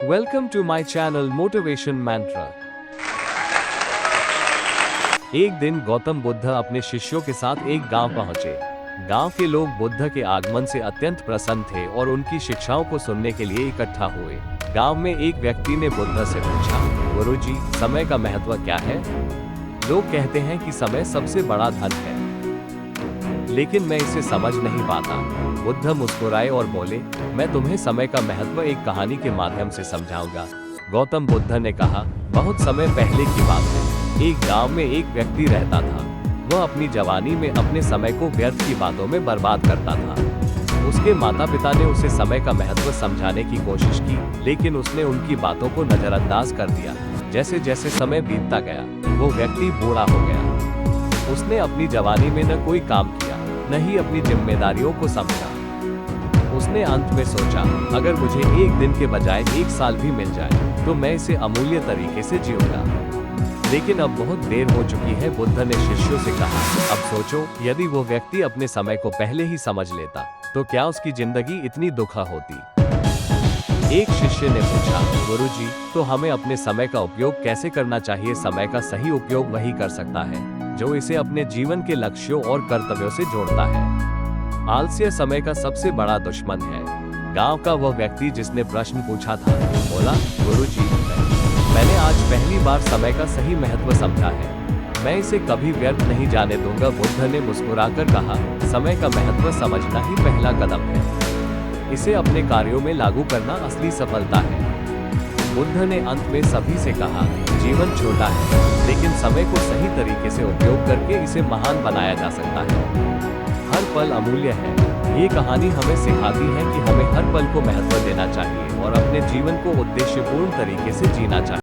Welcome to my channel Motivation Mantra। एक दिन गौतम बुद्ध अपने शिष्यों के साथ एक गांव पहुंचे। गांव के लोग बुद्ध के आगमन से अत्यंत प्रसन्न थे और उनकी शिक्षाओं को सुनने के लिए इकट्ठा हुए। गांव में एक व्यक्ति ने बुद्ध से पूछा, गुरुजी, समय का महत्व क्या है? लोग कहते हैं कि समय सबसे बड़ा धन है, लेकिन मैं इसे समझ नहीं पाता। बुद्ध मुस्कुराए और बोले, मैं तुम्हें समय का महत्व एक कहानी के माध्यम से समझाऊंगा। गौतम बुद्ध ने कहा, बहुत समय पहले की बात है। एक गांव में एक व्यक्ति रहता था। वह अपनी जवानी में अपने समय को व्यर्थ की बातों में बर्बाद करता था। उसके माता पिता ने उसे समय का महत्व समझाने की कोशिश की, लेकिन उसने उनकी बातों को नजरअंदाज कर दिया। जैसे जैसे समय बीतता गया, वो व्यक्ति बूढ़ा हो गया। उसने अपनी जवानी में न कोई काम किया, न ही अपनी जिम्मेदारियों को समझा। उसने अंत में सोचा, अगर मुझे एक दिन के बजाय एक साल भी मिल जाए तो मैं इसे अमूल्य तरीके से जीऊंगा। लेकिन अब बहुत देर हो चुकी है। बुद्ध ने शिष्यों से कहा, अब सोचो, यदि वो व्यक्ति अपने समय को पहले ही समझ लेता तो क्या उसकी जिंदगी इतनी दुखा होती? एक शिष्य ने पूछा, गुरुजी, तो हमें अपने समय का उपयोग कैसे करना चाहिए? समय का सही उपयोग वही कर सकता है जो इसे अपने जीवन के लक्ष्यों और कर्तव्यों से जोड़ता है। आलस्य समय का सबसे बड़ा दुश्मन है। गांव का वह व्यक्ति जिसने प्रश्न पूछा था बोला, गुरुजी, मैंने आज पहली बार समय का सही महत्व समझा है। मैं इसे कभी व्यर्थ नहीं जाने दूंगा। बुद्ध ने मुस्कुराकर कहा, समय का महत्व समझना ही पहला कदम है। इसे अपने कार्यों में लागू करना असली सफलता है। बुद्ध ने अंत में सभी से कहा, जीवन छोटा है, लेकिन समय को सही तरीके से उपयोग करके इसे महान बनाया जा सकता है। हर पल अमूल्य है। ये कहानी हमें सिखाती है कि हमें हर पल को महत्व देना चाहिए और अपने जीवन को उद्देश्यपूर्ण तरीके से जीना चाहिए।